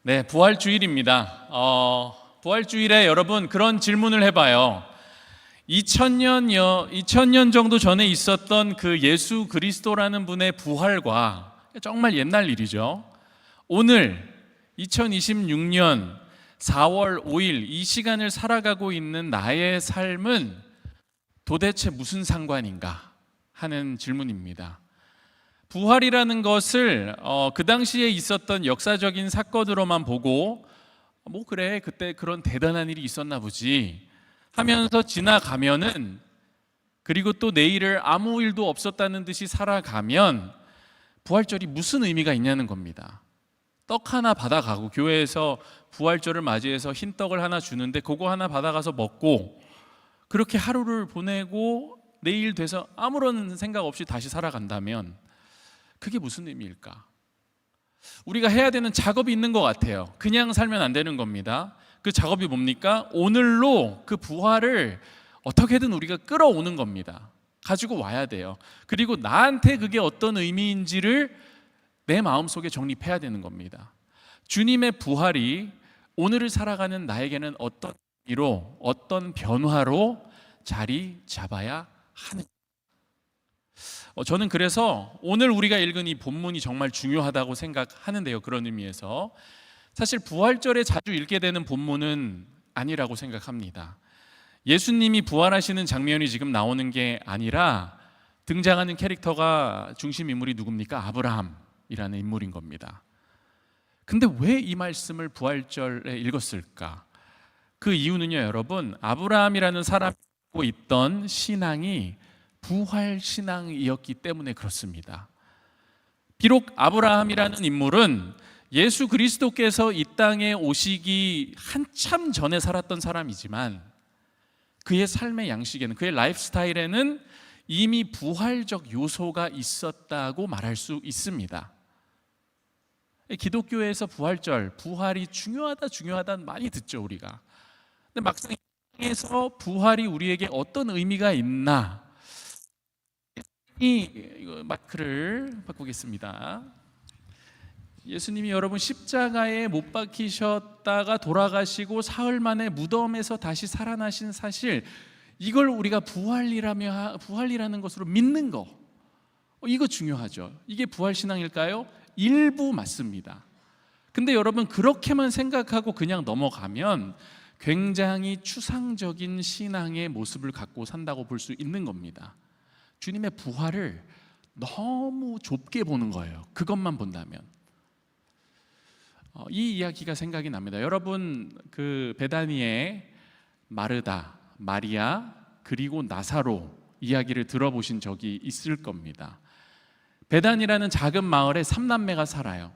네, 부활주일입니다. 부활주일에 여러분 그런 질문을 해봐요. 2000년 정도 전에 있었던 그 예수 그리스도라는 분의 부활과 정말 옛날 일이죠. 오늘 2026년 4월 5일 이 시간을 살아가고 있는 나의 삶은 도대체 무슨 상관인가 하는 질문입니다. 부활이라는 것을 그 당시에 있었던 역사적인 사건으로만 보고 뭐 그래 그때 그런 대단한 일이 있었나 보지 하면서 지나가면은, 그리고 또 내일을 아무 일도 없었다는 듯이 살아가면 부활절이 무슨 의미가 있냐는 겁니다. 떡 하나 받아가고, 교회에서 부활절을 맞이해서 흰 떡을 하나 주는데 그거 하나 받아가서 먹고 그렇게 하루를 보내고 내일 돼서 아무런 생각 없이 다시 살아간다면 그게 무슨 의미일까? 우리가 해야 되는 작업이 있는 것 같아요. 그냥 살면 안 되는 겁니다. 그 작업이 뭡니까? 오늘로 그 부활을 어떻게든 우리가 끌어오는 겁니다. 가지고 와야 돼요. 그리고 나한테 그게 어떤 의미인지를 내 마음속에 정립해야 되는 겁니다. 주님의 부활이 오늘을 살아가는 나에게는 어떤 의미로, 어떤 변화로 자리 잡아야 하는, 저는 그래서 오늘 우리가 읽은 이 본문이 정말 중요하다고 생각하는데요. 그런 의미에서 사실 부활절에 자주 읽게 되는 본문은 아니라고 생각합니다. 예수님이 부활하시는 장면이 지금 나오는 게 아니라 등장하는 캐릭터가, 중심 인물이 누굽니까? 아브라함이라는 인물인 겁니다. 근데 왜 이 말씀을 부활절에 읽었을까? 그 이유는요, 여러분, 아브라함이라는 사람이 갖고 있던 신앙이 부활 신앙이었기 때문에 그렇습니다. 비록 아브라함이라는 인물은 예수 그리스도께서 이 땅에 오시기 한참 전에 살았던 사람이지만 그의 삶의 양식에는, 그의 라이프 스타일에는 이미 부활적 요소가 있었다고 말할 수 있습니다. 기독교에서 부활절, 부활이 중요하다 많이 듣죠, 우리가. 근데 막상 이 땅에서 부활이 우리에게 어떤 의미가 있나, 이거 마크를 바꾸겠습니다. 예수님이 여러분 십자가에 못 박히셨다가 돌아가시고 사흘 만에 무덤에서 다시 살아나신 사실, 이걸 우리가 부활이라는 것으로 믿는 거, 이거 중요하죠. 이게 부활신앙일까요? 일부 맞습니다. 근데 여러분 그렇게만 생각하고 그냥 넘어가면 굉장히 추상적인 신앙의 모습을 갖고 산다고 볼 수 있는 겁니다. 주님의 부활을 너무 좁게 보는 거예요. 그것만 본다면. 이 이야기가 생각이 납니다. 여러분 그 베다니에 마르다, 마리아, 그리고 나사로 이야기를 들어보신 적이 있을 겁니다. 베단이라는 작은 마을에 3남매가 살아요.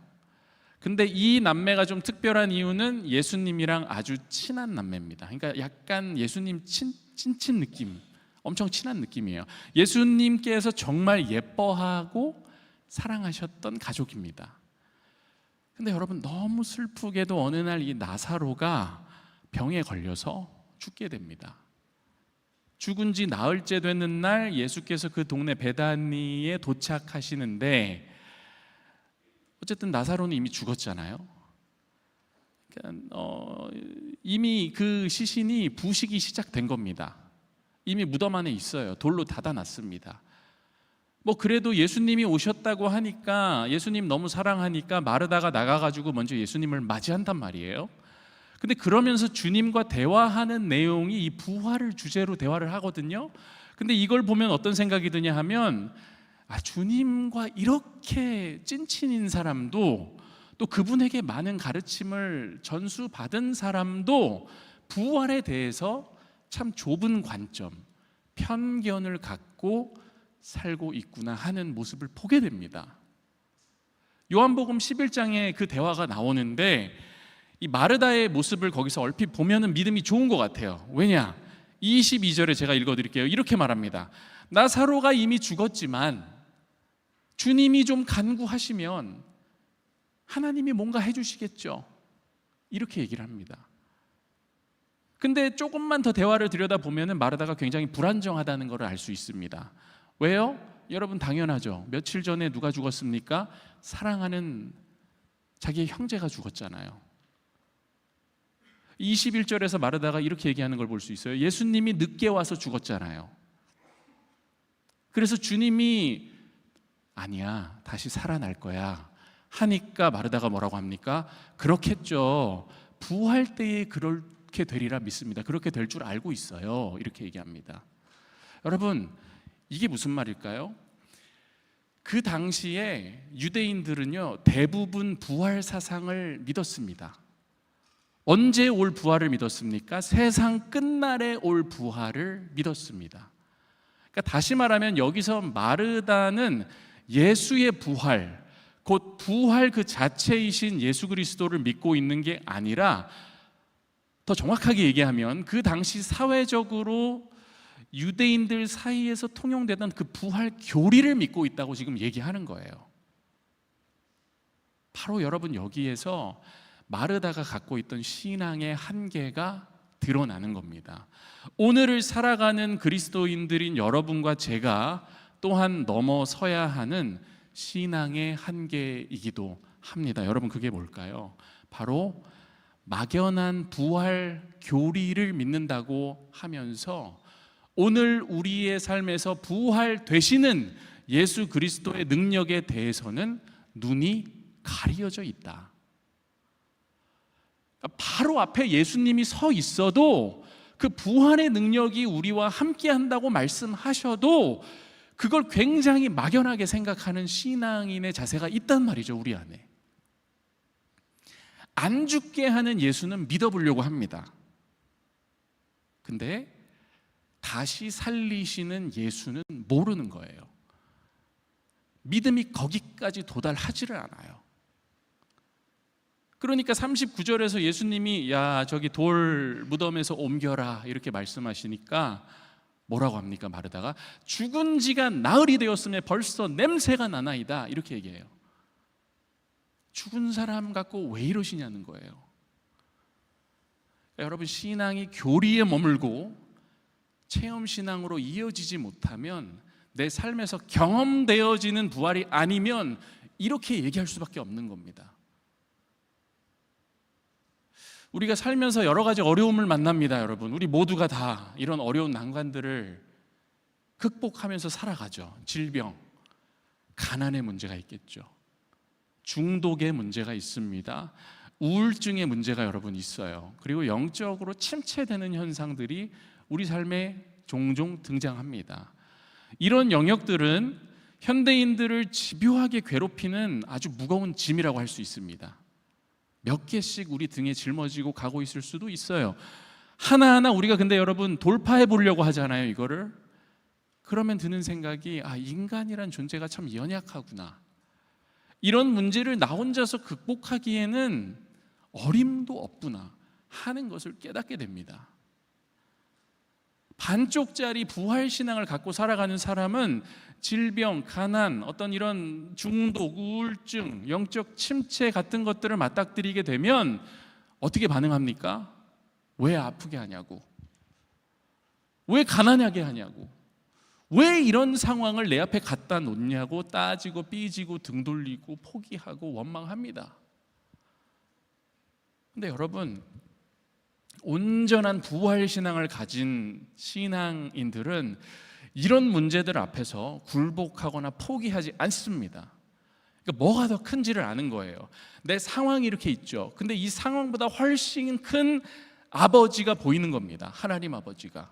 근데 이 남매가 좀 특별한 이유는 예수님이랑 아주 친한 남매입니다. 그러니까 약간 예수님 찐친 느낌, 엄청 친한 느낌이에요. 예수님께서 정말 예뻐하고 사랑하셨던 가족입니다. 근데 여러분 너무 슬프게도 어느 날 이 나사로가 병에 걸려서 죽게 됩니다. 죽은 지 나흘째 되는 날 예수께서 그 동네 베다니에 도착하시는데, 어쨌든 나사로는 이미 죽었잖아요. 그러니까 이미 그 시신이 부식이 시작된 겁니다. 이미 무덤 안에 있어요. 돌로 닫아놨습니다. 뭐 그래도 예수님이 오셨다고 하니까, 예수님 너무 사랑하니까 마르다가 나가가지고 먼저 예수님을 맞이한단 말이에요. 근데 그러면서 주님과 대화하는 내용이 이 부활을 주제로 대화를 하거든요. 근데 이걸 보면 어떤 생각이 드냐 하면, 주님과 이렇게 찐친인 사람도, 또 그분에게 많은 가르침을 전수받은 사람도 부활에 대해서 참 좁은 관점, 편견을 갖고 살고 있구나 하는 모습을 보게 됩니다. 요한복음 11장에 그 대화가 나오는데, 이 마르다의 모습을 거기서 얼핏 보면은 믿음이 좋은 것 같아요. 왜냐? 22절에 제가 읽어드릴게요. 이렇게 말합니다. 나사로가 이미 죽었지만 주님이 좀 간구하시면 하나님이 뭔가 해주시겠죠. 이렇게 얘기를 합니다. 근데 조금만 더 대화를 들여다보면 마르다가 굉장히 불안정하다는 것을 알 수 있습니다. 왜요? 여러분 당연하죠. 며칠 전에 누가 죽었습니까? 사랑하는 자기의 형제가 죽었잖아요. 21절에서 마르다가 이렇게 얘기하는 걸 볼 수 있어요. 예수님이 늦게 와서 죽었잖아요. 그래서 주님이 아니야, 다시 살아날 거야 하니까 마르다가 뭐라고 합니까? 그렇겠죠. 부활 때에 그렇게 되리라 믿습니다. 그렇게 될 줄 알고 있어요. 이렇게 얘기합니다. 여러분, 이게 무슨 말일까요? 그 당시에 유대인들은요, 대부분 부활 사상을 믿었습니다. 언제 올 부활을 믿었습니까? 세상 끝날에 올 부활을 믿었습니다. 그러니까 다시 말하면 여기서 마르다는 예수의 부활, 곧 부활 그 자체이신 예수 그리스도를 믿고 있는 게 아니라, 더 정확하게 얘기하면 그 당시 사회적으로 유대인들 사이에서 통용되던 그 부활 교리를 믿고 있다고 지금 얘기하는 거예요. 바로 여러분, 여기에서 마르다가 갖고 있던 신앙의 한계가 드러나는 겁니다. 오늘을 살아가는 그리스도인들인 여러분과 제가 또한 넘어서야 하는 신앙의 한계이기도 합니다. 여러분, 그게 뭘까요? 바로 막연한 부활 교리를 믿는다고 하면서 오늘 우리의 삶에서 부활 되시는 예수 그리스도의 능력에 대해서는 눈이 가려져 있다. 바로 앞에 예수님이 서 있어도 그 부활의 능력이 우리와 함께 한다고 말씀하셔도 그걸 굉장히 막연하게 생각하는 신앙인의 자세가 있단 말이죠, 우리 안에. 안 죽게 하는 예수는 믿어보려고 합니다. 근데 다시 살리시는 예수는 모르는 거예요. 믿음이 거기까지 도달하지를 않아요. 그러니까 39절에서 예수님이 야, 저기 돌 무덤에서 옮겨라 이렇게 말씀하시니까 뭐라고 합니까? 마르다가 죽은 지가 나흘이 되었음에 벌써 냄새가 나나이다 이렇게 얘기해요. 죽은 사람 갖고 왜 이러시냐는 거예요. 그러니까 여러분, 신앙이 교리에 머물고 체험신앙으로 이어지지 못하면, 내 삶에서 경험되어지는 부활이 아니면 이렇게 얘기할 수밖에 없는 겁니다. 우리가 살면서 여러 가지 어려움을 만납니다, 여러분. 우리 모두가 다 이런 어려운 난관들을 극복하면서 살아가죠. 질병, 가난의 문제가 있겠죠. 중독의 문제가 있습니다. 우울증의 문제가 여러분 있어요. 그리고 영적으로 침체되는 현상들이 우리 삶에 종종 등장합니다. 이런 영역들은 현대인들을 집요하게 괴롭히는 아주 무거운 짐이라고 할 수 있습니다. 몇 개씩 우리 등에 짊어지고 가고 있을 수도 있어요. 하나하나 우리가 근데 여러분 돌파해 보려고 하잖아요, 이거를. 그러면 드는 생각이, 아, 인간이란 존재가 참 연약하구나. 이런 문제를 나 혼자서 극복하기에는 어림도 없구나 하는 것을 깨닫게 됩니다. 반쪽짜리 부활신앙을 갖고 살아가는 사람은 질병, 가난, 어떤 이런 중독, 우울증, 영적 침체 같은 것들을 맞닥뜨리게 되면 어떻게 반응합니까? 왜 아프게 하냐고, 왜 가난하게 하냐고, 왜 이런 상황을 내 앞에 갖다 놓냐고 따지고 삐지고 등 돌리고 포기하고 원망합니다. 근데 여러분, 온전한 부활신앙을 가진 신앙인들은 이런 문제들 앞에서 굴복하거나 포기하지 않습니다. 그러니까 뭐가 더 큰지를 아는 거예요. 내 상황이 이렇게 있죠. 근데 이 상황보다 훨씬 큰 아버지가 보이는 겁니다. 하나님 아버지가.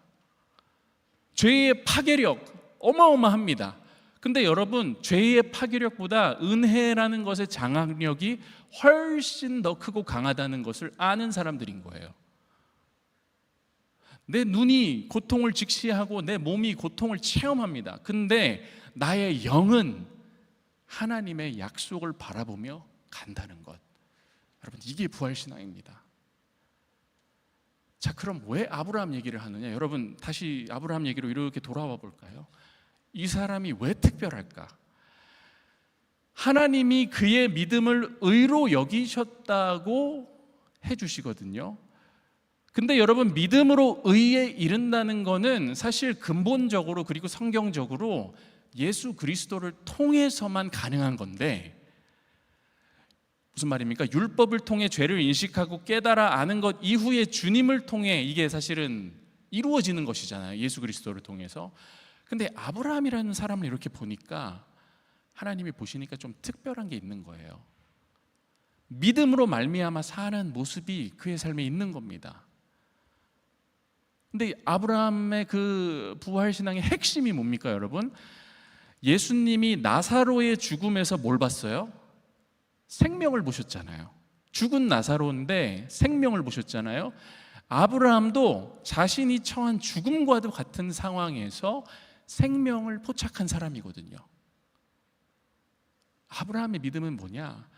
죄의 파괴력 어마어마합니다. 근데 여러분, 죄의 파괴력보다 은혜라는 것의 장악력이 훨씬 더 크고 강하다는 것을 아는 사람들인 거예요. 내 눈이 고통을 직시하고 내 몸이 고통을 체험합니다. 근데 나의 영은 하나님의 약속을 바라보며 간다는 것. 여러분, 이게 부활신앙입니다. 자, 그럼 왜 아브라함 얘기를 하느냐? 여러분, 다시 아브라함 얘기로 이렇게 돌아와 볼까요? 이 사람이 왜 특별할까? 하나님이 그의 믿음을 의로 여기셨다고 해주시거든요. 근데 여러분, 믿음으로 의에 이른다는 것은 사실 근본적으로, 그리고 성경적으로 예수 그리스도를 통해서만 가능한 건데, 무슨 말입니까? 율법을 통해 죄를 인식하고 깨달아 아는 것 이후에 주님을 통해 이게 사실은 이루어지는 것이잖아요. 예수 그리스도를 통해서. 근데 아브라함이라는 사람을 이렇게 보니까 하나님이 보시니까 좀 특별한 게 있는 거예요. 믿음으로 말미암아 사는 모습이 그의 삶에 있는 겁니다. 근데 아브라함의 그 부활신앙의 핵심이 뭡니까, 여러분? 예수님이 나사로의 죽음에서 뭘 봤어요? 생명을 보셨잖아요. 죽은 나사로인데 생명을 보셨잖아요. 아브라함도 자신이 처한 죽음과도 같은 상황에서 생명을 포착한 사람이거든요. 아브라함의 믿음은 뭐냐?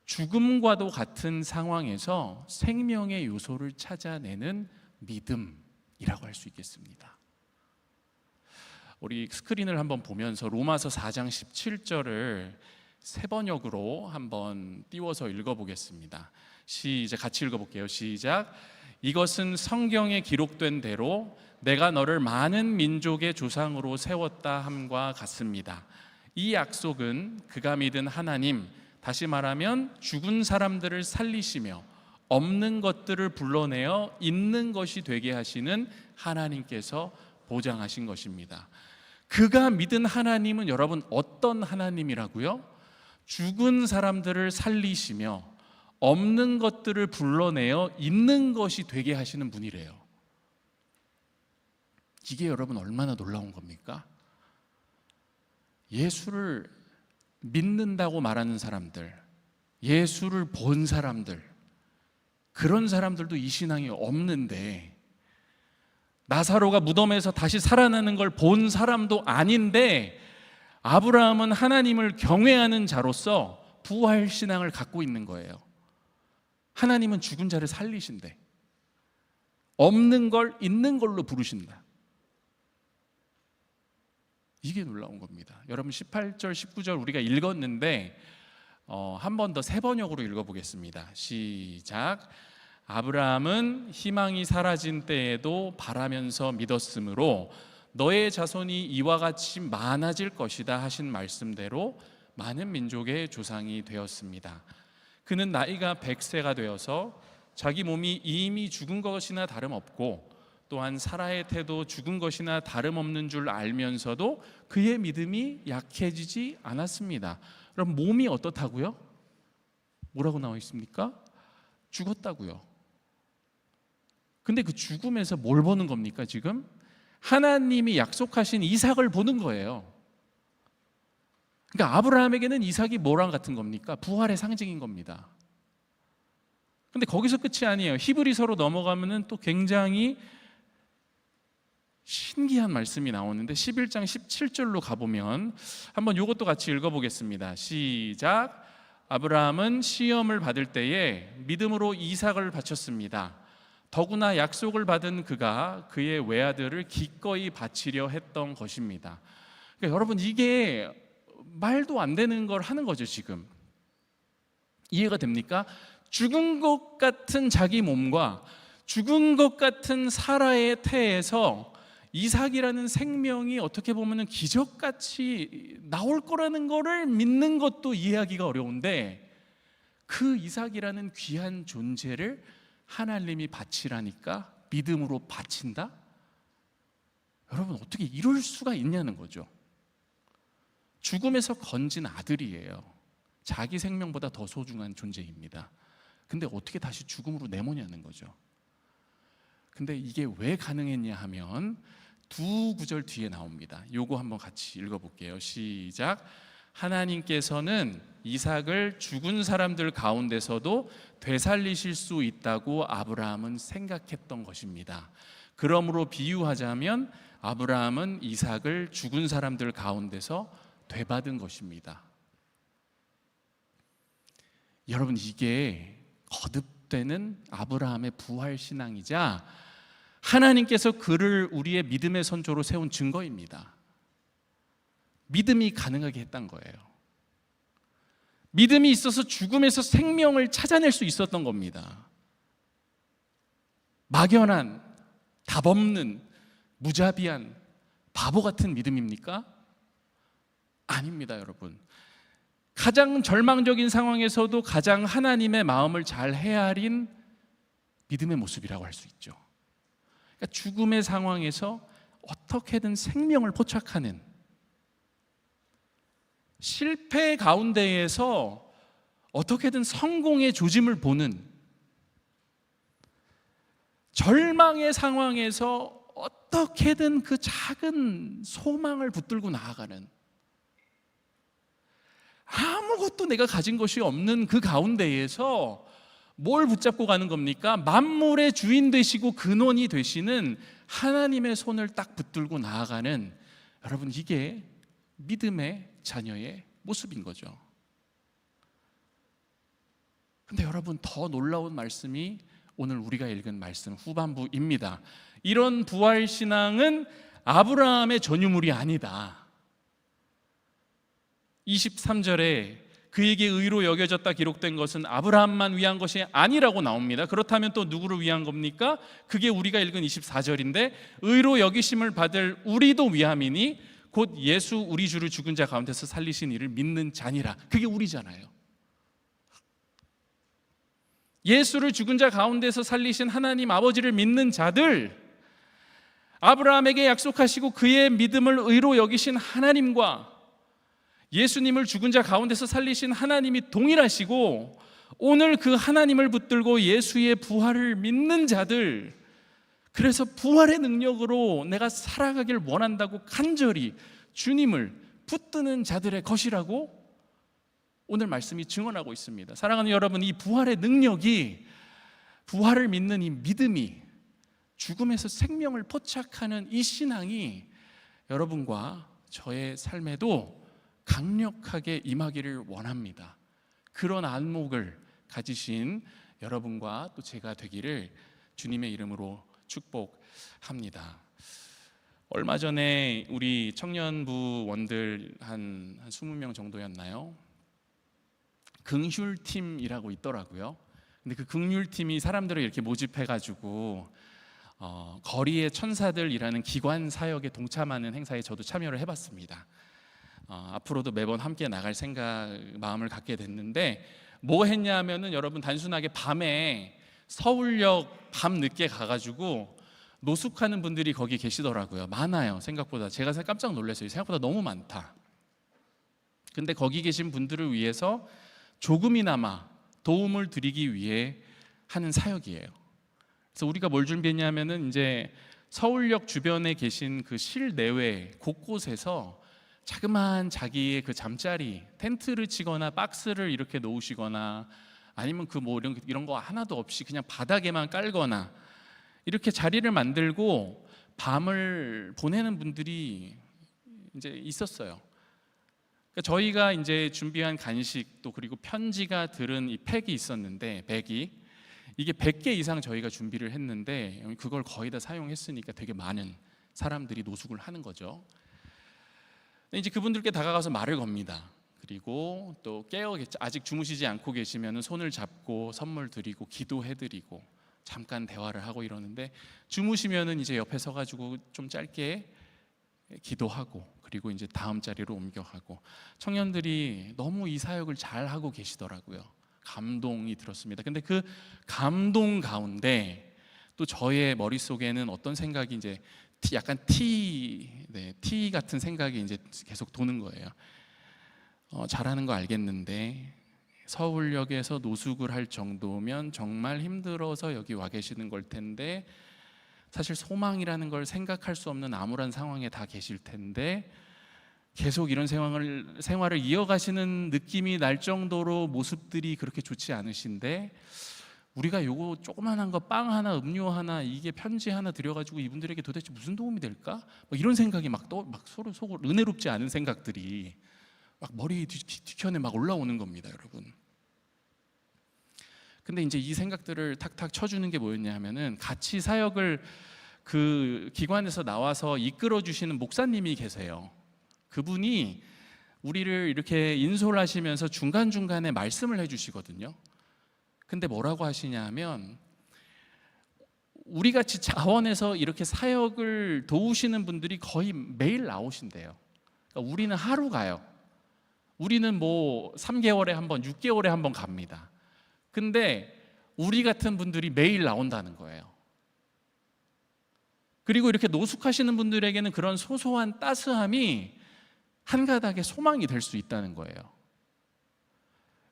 죽음과도 같은 상황에서 생명의 요소를 찾아내는 믿음이라고 할 수 있겠습니다. 우리 스크린을 한번 보면서 로마서 4장 17절을 세 번역으로 한번 띄워서 읽어보겠습니다. 시작, 같이 읽어볼게요. 시작. 이것은 성경에 기록된 대로 내가 너를 많은 민족의 조상으로 세웠다 함과 같습니다. 이 약속은 그가 믿은 하나님, 다시 말하면 죽은 사람들을 살리시며 없는 것들을 불러내어 있는 것이 되게 하시는 하나님께서 보장하신 것입니다. 그가 믿은 하나님은 여러분 어떤 하나님이라고요? 죽은 사람들을 살리시며 없는 것들을 불러내어 있는 것이 되게 하시는 분이래요. 이게 여러분 얼마나 놀라운 겁니까? 예수를 믿는다고 말하는 사람들, 예수를 본 사람들, 그런 사람들도 이 신앙이 없는데, 나사로가 무덤에서 다시 살아나는 걸 본 사람도 아닌데 아브라함은 하나님을 경외하는 자로서 부활 신앙을 갖고 있는 거예요. 하나님은 죽은 자를 살리신대. 없는 걸 있는 걸로 부르신다. 이게 놀라운 겁니다. 여러분 18절 19절 우리가 읽었는데 한 번 더 세 번역으로 읽어보겠습니다. 시작. 아브라함은 희망이 사라진 때에도 바라면서 믿었으므로 너의 자손이 이와 같이 많아질 것이다 하신 말씀대로 많은 민족의 조상이 되었습니다. 그는 나이가 100세가 되어서 자기 몸이 이미 죽은 것이나 다름없고 또한 사라의 태도 죽은 것이나 다름없는 줄 알면서도 그의 믿음이 약해지지 않았습니다. 그럼 몸이 어떻다고요? 뭐라고 나와 있습니까? 죽었다고요. 근데 그 죽음에서 뭘 보는 겁니까 지금? 하나님이 약속하신 이삭을 보는 거예요. 그러니까 아브라함에게는 이삭이 뭐랑 같은 겁니까? 부활의 상징인 겁니다. 근데 거기서 끝이 아니에요. 히브리서로 넘어가면은 또 굉장히 신기한 말씀이 나오는데 11장 17절로 가보면 한번 이것도 같이 읽어보겠습니다. 시작. 아브라함은 시험을 받을 때에 믿음으로 이삭을 바쳤습니다. 더구나 약속을 받은 그가 그의 외아들을 기꺼이 바치려 했던 것입니다. 그러니까 여러분 이게 말도 안 되는 걸 하는 거죠. 지금 이해가 됩니까? 죽은 것 같은 자기 몸과 죽은 것 같은 사라의 태에서 이삭이라는 생명이 어떻게 보면 기적같이 나올 거라는 거를 믿는 것도 이해하기가 어려운데, 그 이삭이라는 귀한 존재를 하나님이 바치라니까 믿음으로 바친다? 여러분 어떻게 이럴 수가 있냐는 거죠. 죽음에서 건진 아들이에요. 자기 생명보다 더 소중한 존재입니다. 근데 어떻게 다시 죽음으로 내모냐는 거죠. 근데 이게 왜 가능했냐 하면 두 구절 뒤에 나옵니다. 요거 한번 같이 읽어볼게요. 시작. 하나님께서는 이삭을 죽은 사람들 가운데서도 되살리실 수 있다고 아브라함은 생각했던 것입니다. 그러므로 비유하자면 아브라함은 이삭을 죽은 사람들 가운데서 되받은 것입니다. 여러분 이게 거듭되는 아브라함의 부활 신앙이자 하나님께서 그를 우리의 믿음의 선조로 세운 증거입니다. 믿음이 가능하게 했던 거예요. 믿음이 있어서 죽음에서 생명을 찾아낼 수 있었던 겁니다. 막연한, 답 없는, 무자비한, 바보 같은 믿음입니까? 아닙니다, 여러분. 가장 절망적인 상황에서도 가장 하나님의 마음을 잘 헤아린 믿음의 모습이라고 할 수 있죠. 그러니까 죽음의 상황에서 어떻게든 생명을 포착하는, 실패 가운데에서 어떻게든 성공의 조짐을 보는, 절망의 상황에서 어떻게든 그 작은 소망을 붙들고 나아가는, 아무것도 내가 가진 것이 없는 그 가운데에서 뭘 붙잡고 가는 겁니까? 만물의 주인 되시고 근원이 되시는 하나님의 손을 딱 붙들고 나아가는, 여러분, 이게 믿음의 자녀의 모습인 거죠. 근데 여러분, 더 놀라운 말씀이 오늘 우리가 읽은 말씀 후반부입니다. 이런 부활신앙은 아브라함의 전유물이 아니다. 23절에 그에게 의로 여겨졌다 기록된 것은 아브라함만 위한 것이 아니라고 나옵니다. 그렇다면 또 누구를 위한 겁니까? 그게 우리가 읽은 24절인데, 의로 여기심을 받을 우리도 위함이니 곧 예수 우리 주를 죽은 자 가운데서 살리신 이를 믿는 자니라. 그게 우리잖아요. 예수를 죽은 자 가운데서 살리신 하나님 아버지를 믿는 자들, 아브라함에게 약속하시고 그의 믿음을 의로 여기신 하나님과 예수님을 죽은 자 가운데서 살리신 하나님이 동일하시고, 오늘 그 하나님을 붙들고 예수의 부활을 믿는 자들, 그래서 부활의 능력으로 내가 살아가길 원한다고 간절히 주님을 붙드는 자들의 것이라고 오늘 말씀이 증언하고 있습니다. 사랑하는 여러분, 이 부활의 능력이, 부활을 믿는 이 믿음이, 죽음에서 생명을 포착하는 이 신앙이 여러분과 저의 삶에도 강력하게 임하기를 원합니다. 그런 안목을 가지신 여러분과 또 제가 되기를 주님의 이름으로 축복합니다. 얼마 전에 우리 청년부원들 한 20명 정도였나요? 긍휼팀이라고 있더라고요. 근데 그 긍휼팀이 사람들을 이렇게 모집해가지고 거리의 천사들이라는 기관 사역에 동참하는 행사에 저도 참여를 해봤습니다. 앞으로도 매번 함께 나갈 마음을 갖게 됐는데, 뭐 했냐면은 여러분, 단순하게 밤에 서울역 밤 늦게 가가지고 노숙하는 분들이 거기 계시더라고요. 많아요. 생각보다. 제가 깜짝 놀랐어요. 생각보다 너무 많다. 근데 거기 계신 분들을 위해서 조금이나마 도움을 드리기 위해 하는 사역이에요. 그래서 우리가 뭘 준비했냐면은, 이제 서울역 주변에 계신 그 실내외 곳곳에서 자그마한 자기의 그 잠자리, 텐트를 치거나 박스를 이렇게 놓으시거나, 아니면 그 뭐 이런 거 하나도 없이 그냥 바닥에만 깔거나, 이렇게 자리를 만들고 밤을 보내는 분들이 이제 있었어요. 그러니까 저희가 이제 준비한 간식도, 그리고 편지가 들은 이 팩이 있었는데, 이게 100개 이상 저희가 준비를 했는데, 그걸 거의 다 사용했으니까 되게 많은 사람들이 노숙을 하는 거죠. 이제 그분들께 다가가서 말을 겁니다. 그리고 또 아직 주무시지 않고 계시면 손을 잡고 선물 드리고 기도해드리고 잠깐 대화를 하고 이러는데, 주무시면은 이제 옆에 서가지고 좀 짧게 기도하고, 그리고 이제 다음 자리로 옮겨가고, 청년들이 너무 이 사역을 잘 하고 계시더라고요. 감동이 들었습니다. 근데 그 감동 가운데 또 저의 머릿속에는 어떤 생각이, 이제 약간 티 같은 생각이 이제 계속 도는 거예요. 잘하는 거 알겠는데 서울역에서 노숙을 할 정도면 정말 힘들어서 여기 와 계시는 걸 텐데, 사실 소망이라는 걸 생각할 수 없는 암울한 상황에 다 계실 텐데, 계속 이런 생활을 이어가시는 느낌이 날 정도로 모습들이 그렇게 좋지 않으신데, 우리가 요거 조그만한 거, 빵 하나, 음료 하나, 이게 편지 하나 드려가지고 이분들에게 도대체 무슨 도움이 될까? 이런 생각이 막 서로 속으로 은혜롭지 않은 생각들이 막 머리 뒤편에 막 올라오는 겁니다, 여러분. 근데 이제 이 생각들을 탁탁 쳐주는 게 뭐였냐 하면은, 같이 사역을 그 기관에서 나와서 이끌어 주시는 목사님이 계세요. 그분이 우리를 이렇게 인솔 하시면서 중간중간에 말씀을 해주시거든요. 근데 뭐라고 하시냐 하면, 우리같이 자원해서 이렇게 사역을 도우시는 분들이 거의 매일 나오신대요. 그러니까 우리는 하루 가요. 우리는 뭐 3개월에 한 번, 6개월에 한 번 갑니다. 근데 우리 같은 분들이 매일 나온다는 거예요. 그리고 이렇게 노숙하시는 분들에게는 그런 소소한 따스함이 한 가닥의 소망이 될 수 있다는 거예요.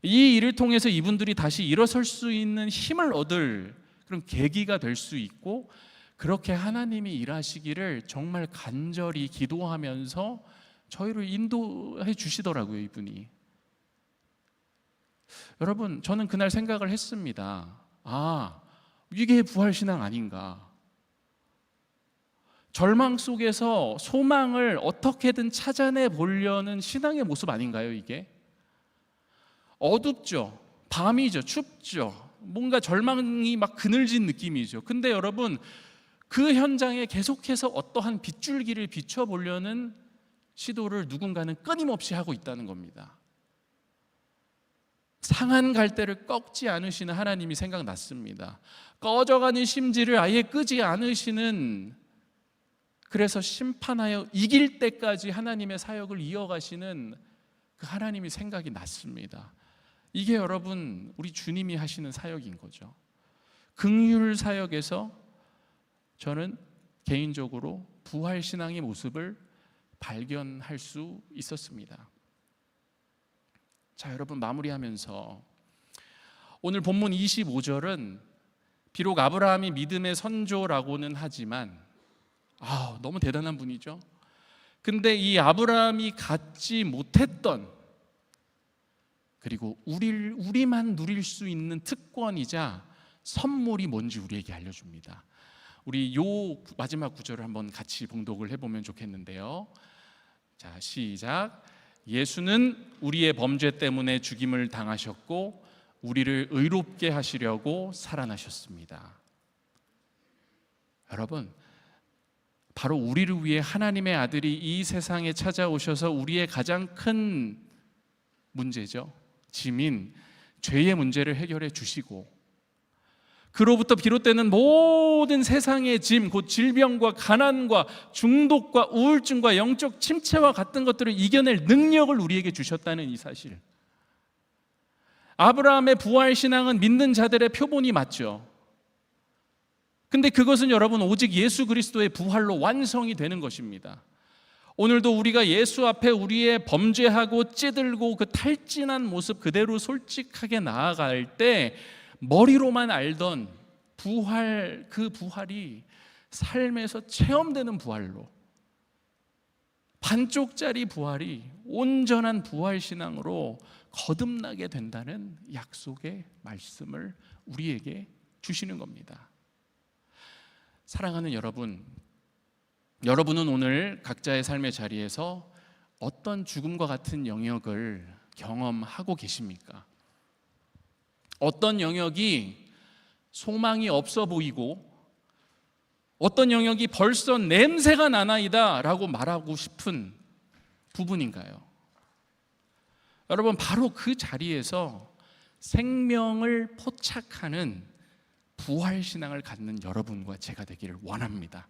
이 일을 통해서 이분들이 다시 일어설 수 있는 힘을 얻을 그런 계기가 될 수 있고, 그렇게 하나님이 일하시기를 정말 간절히 기도하면서 저희를 인도해 주시더라고요, 이분이. 여러분, 저는 그날 생각을 했습니다. 이게 부활신앙 아닌가. 절망 속에서 소망을 어떻게든 찾아내 보려는 신앙의 모습 아닌가요, 이게? 어둡죠. 밤이죠. 춥죠. 뭔가 절망이 막 그늘진 느낌이죠. 근데 여러분, 그 현장에 계속해서 어떠한 빗줄기를 비춰보려는 시도를 누군가는 끊임없이 하고 있다는 겁니다. 상한 갈대를 꺾지 않으시는 하나님이 생각났습니다. 꺼져가는 심지를 아예 끄지 않으시는, 그래서 심판하여 이길 때까지 하나님의 사역을 이어가시는 그 하나님이 생각이 났습니다. 이게 여러분, 우리 주님이 하시는 사역인 거죠. 긍휼 사역에서 저는 개인적으로 부활신앙의 모습을 발견할 수 있었습니다. 자, 여러분, 마무리하면서 오늘 본문 25절은 비록 아브라함이 믿음의 선조라고는 하지만 너무 대단한 분이죠. 근데 이 아브라함이 갖지 못했던, 그리고 우리만 누릴 수 있는 특권이자 선물이 뭔지 우리에게 알려줍니다. 우리 요 마지막 구절을 한번 같이 봉독을 해보면 좋겠는데요. 자, 시작. 예수는 우리의 범죄 때문에 죽임을 당하셨고 우리를 의롭게 하시려고 살아나셨습니다. 여러분, 바로 우리를 위해 하나님의 아들이 이 세상에 찾아오셔서 우리의 가장 큰 문제죠, 짐인 죄의 문제를 해결해 주시고, 그로부터 비롯되는 모든 세상의 짐, 곧 질병과 가난과 중독과 우울증과 영적 침체와 같은 것들을 이겨낼 능력을 우리에게 주셨다는 이 사실. 아브라함의 부활신앙은 믿는 자들의 표본이 맞죠. 근데 그것은 여러분, 오직 예수 그리스도의 부활로 완성이 되는 것입니다. 오늘도 우리가 예수 앞에 우리의 범죄하고 찌들고 그 탈진한 모습 그대로 솔직하게 나아갈 때 머리로만 알던 부활, 그 부활이 삶에서 체험되는 부활로, 반쪽짜리 부활이 온전한 부활신앙으로 거듭나게 된다는 약속의 말씀을 우리에게 주시는 겁니다. 사랑하는 여러분, 여러분은 오늘 각자의 삶의 자리에서 어떤 죽음과 같은 영역을 경험하고 계십니까? 어떤 영역이 소망이 없어 보이고 어떤 영역이 벌써 냄새가 나나이다 라고 말하고 싶은 부분인가요? 여러분, 바로 그 자리에서 생명을 포착하는 부활신앙을 갖는 여러분과 제가 되기를 원합니다.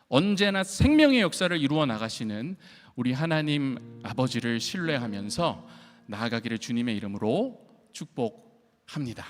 언제나 생명의 역사를 이루어 나가시는 우리 하나님 아버지를 신뢰하면서 나아가기를 주님의 이름으로 축복합니다.